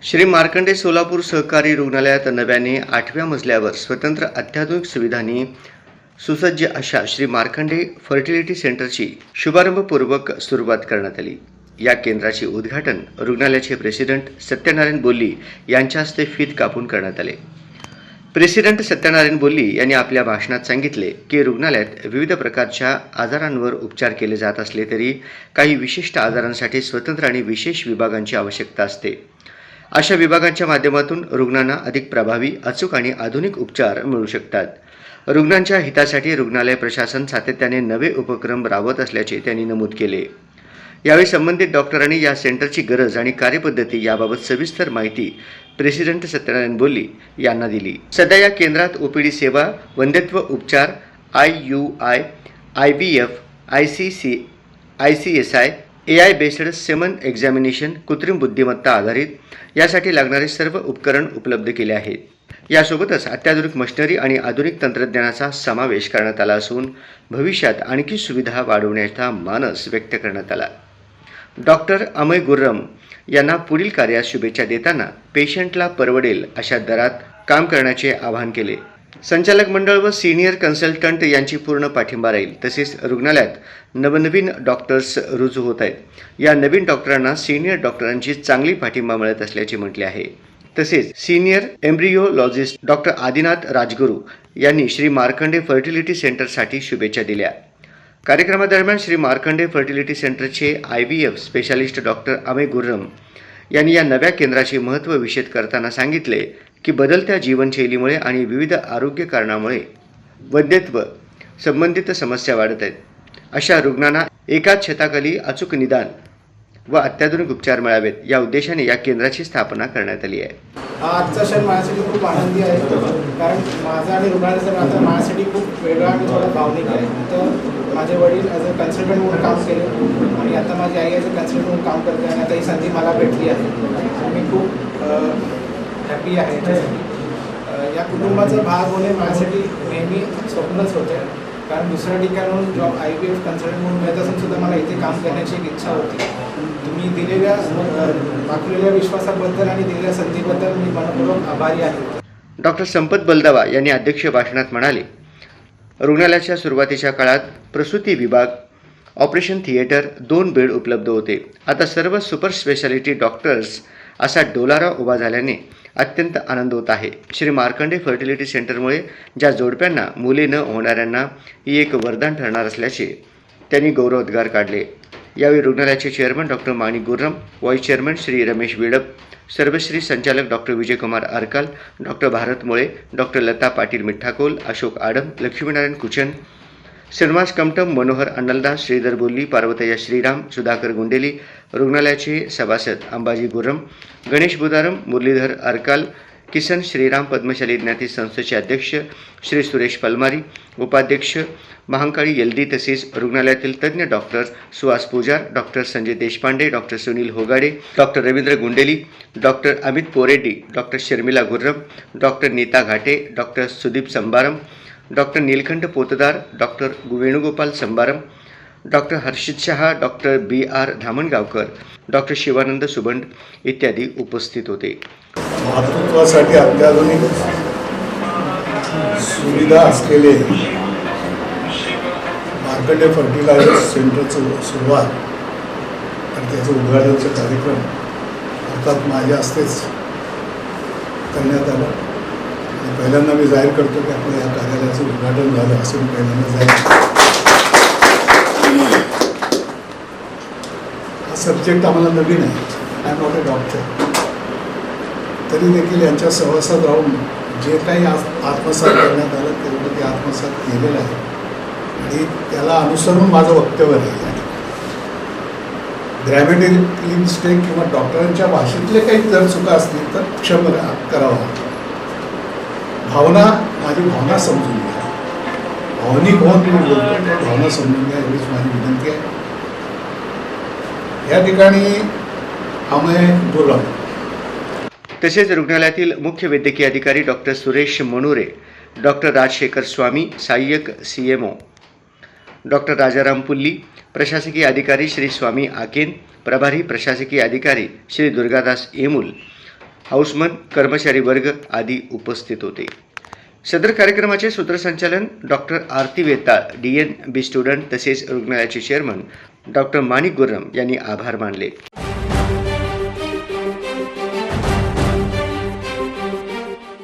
श्री मार्कंडे सोलापूर सहकारी रुग्णालयात नव्याने 8व्या मजल्यावर स्वतंत्र अत्याधुनिक सुविधांनी सुसज्ज अशा श्री मार्कंडे फर्टिलिटी सेंटरची शुभारंभपूर्वक सुरुवात करण्यात आली। या केंद्राचे उद्घाटन रुग्णालयाचे प्रेसिडेंट सत्यनारायण बोल्ली यांच्या हस्ते फीत कापून करण्यात आले। प्रेसिडेंट सत्यनारायण बोल्ली यांनी आपल्या भाषणात सांगितले की रुग्णालयात विविध प्रकारच्या आजारांवर उपचार केले जात असले तरी काही विशिष्ट आजारांसाठी स्वतंत्र आणि विशेष विभागांची आवश्यकता असते। अशा विभागांच्या माध्यमातून रुग्णांना अधिक प्रभावी, अचूक आणि आधुनिक उपचार मिळू शकतात। रुग्णांच्या हितासाठी रुग्णालय प्रशासन सातत्याने नवे उपक्रम राबवत असल्याचे त्यांनी नमूद केले। यावेळी संबंधित डॉक्टरांनी या सेंटरची गरज आणि कार्यपद्धती याबाबत सविस्तर माहिती प्रेसिडेंट सत्यनारायण बोल्ली यांना दिली। सध्या या केंद्रात ओपीडी सेवा, वंध्यत्व उपचार, IUI, IVF, ICSI, AI based semen examination, कृत्रिम बुद्धिमत्ता आधारित यासाठी लागणारे सर्व उपकरण उपलब्ध केले आहेत। यासोबतच अत्याधुनिक मशिनरी आणि आधुनिक तंत्रज्ञानाचा समावेश करण्यात आला असून भविष्यात आणखी सुविधा वाढवण्याचा मानस व्यक्त करण्यात आला। डॉक्टर अमय गुर्रम यांना पुढील कार्यात शुभेच्छा देताना पेशंटला परवडेल अशा दरात काम करण्याचे आवाहन केले। संचालक मंडळ व सिनियर कन्सल्टंट यांची पूर्ण पाठिंबा राहील। तसेच रुग्णालयात नवनवीन डॉक्टर्स रुजू होत आहेत। या नवीन डॉक्टरांना सिनियर डॉक्टरांची चांगली पाठिंबा मिळत असल्याचे म्हटले आहे। तसेच senior embryologist doctor Adinath Rajguru यांनी श्री मार्कंडे फर्टिलिटी सेंटरसाठी शुभेच्छा दिल्या। कार्यक्रमादरम्यान श्री मार्कंडे फर्टिलिटी सेंटरचे IVF specialist doctor Amay Gurram यांनी या नव्या केंद्राचे महत्त्व विशद करताना सांगितले की बदलत्या जीवनशैलीमुळे आणि विविध आरोग्य कारणामुळे वैद्यत्व संबंधित समस्या वाढत आहेत। अशा रुग्णांना एकाच छताखाली अचूक निदान व अत्याधुनिक उपचार मिळावेत या उद्देशाने या केंद्राची स्थापना करण्यात आली आहे। आजचा क्षण माझ्यासाठी खूप आनंदी आहे, कारण माझा आणि रुग्णालयाचा नाता माझ्यासाठी खूप वेगळा आणि थोडा भावनिक आहे। तर माझे वडील ॲज अ कन्सल्टंट म्हणून काम केले आणि आता माझी आई ॲज अ कन्सल्टंट म्हणून काम करते आणि आता ही संधी मला भेटली आहे। मी खूप हॅपी आहे त्यासाठी। या कुटुंबाचा भाग होणे माझ्यासाठी नेहमी स्वप्नच होते, कारण दुसऱ्या ठिकाणून जॉब IVF कन्सल्टंट म्हणून मिळत असून सुद्धा मला इथे काम करण्याची एक इच्छा होती। तुम्ही दिलेल्या दाखवलेल्या विश्वासाबद्दल आणि दिलेल्या संधीबद्दल मी मनपूर्वक आभारी आहे। डॉक्टर संपत बलदावा यांनी अध्यक्ष भाषणात म्हणाले, रुग्णालयाच्या सुरुवातीच्या काळात प्रसूती विभाग, ऑपरेशन थिएटर, 2 बेड उपलब्ध होते। आता सर्व सुपर स्पेशालिटी डॉक्टर्स असा डोलारा उभा झाल्याने अत्यंत आनंद होत आहे। श्री मार्कंडे फर्टिलिटी सेंटरमुळे ज्या जोडप्यांना मुले न होणाऱ्यांना ही एक वरदान ठरणार असल्याचे त्यांनी गौरवोद्गार काढले। यावेळी रुग्णालयाचे चेअरमन डॉक्टर माणिक गुर्रम, व्हाईस चेअरमन श्री रमेश विडप, सर्वश्री संचालक डॉक्टर विजयकुमार अरकाल, डॉक्टर भारत मुळे, डॉक्टर लता पाटील मिठ्ठाकोल, अशोक आडम, लक्ष्मीनारायण कुचन, श्रीनिवास कमटम, मनोहर अन्नलदास, श्रीधर बोल्ली, पार्वतय्या श्रीराम, सुधाकर गुंडेली, रुग्णालयाचे सभासद अंबाजी गुर्रम, गणेश बुदारम, मुरलीधर अरकाल, किसन श्रीराम, पद्मशाली ज्ञाती संस्थेचे अध्यक्ष श्री सुरेश पलमारी, उपाध्यक्ष महांकाळी यल्दी, तसेच रुग्णालयातील तज्ज्ञ doctor Suhas Pujar, doctor Sanjay Deshpande, doctor Sunil Hogade, doctor Ravindra Gundeli, doctor Amit Poreddy, doctor Sharmila Gurram, doctor Neeta Ghate, doctor Sudeep Sambaram, doctor Neelkanth Potdar, doctor Venugopal Sambaram, doctor Harshit Shah, doctor BR Dhamangaonkar, doctor Shivanand Subhand इत्यादी उपस्थित होते। वाहतुकीसाठी अत्याधुनिक सुविधा असलेले मार्कंडे फर्टिलायझर सेंटरचं सुरुवात आणि त्याचं उद्घाटनाचा कार्यक्रम अर्थात माझ्या हस्तेच करण्यात आलं। आणि पहिल्यांदा मी जाहीर करतो की आपल्या या कार्यालयाचं उद्घाटन झालं असं मी पहिल्यांदा जाहीर। हा सब्जेक्ट आम्हाला नवीन आहे, I am not a doctor, तरी देखील यांच्या सहवासात राहून जे काही आत्मसात करण्यात आलं तेवढं ते आत्मसात केलेलं आहे आणि त्याला अनुसरून माझं वक्तव्य राहील। ग्रॅमॅटिकली मिस्टेक किंवा डॉक्टरांच्या भाषेतले काही जर चुका असतील तर क्षमा करावा। माझी भावना समजून घ्या, भावनिक होऊन मी बोलतो, भावना समजून घ्या एवढीच माझी विनंती आहे। या ठिकाणी अमय गुर्रम, तसेच रुग्णालयातील मुख्य वैद्यकीय अधिकारी डॉक्टर सुरेश मणुरे, डॉक्टर राजशेखर स्वामी, सहाय्यक CMO डॉक्टर राजाराम पुल्ली, प्रशासकीय अधिकारी श्री स्वामी आकेन, प्रभारी प्रशासकीय अधिकारी श्री दुर्गादास येमुल, हाऊसमन, कर्मचारी वर्ग आदी उपस्थित होते. सदर कार्यक्रमाचे सूत्रसंचालन डॉक्टर आरती वेताळ, DN, बी स्टुडंट तसेच रुग्णालयाचे चेअरमन डॉक्टर माणिक गुर्रम यांनी आभार मानले.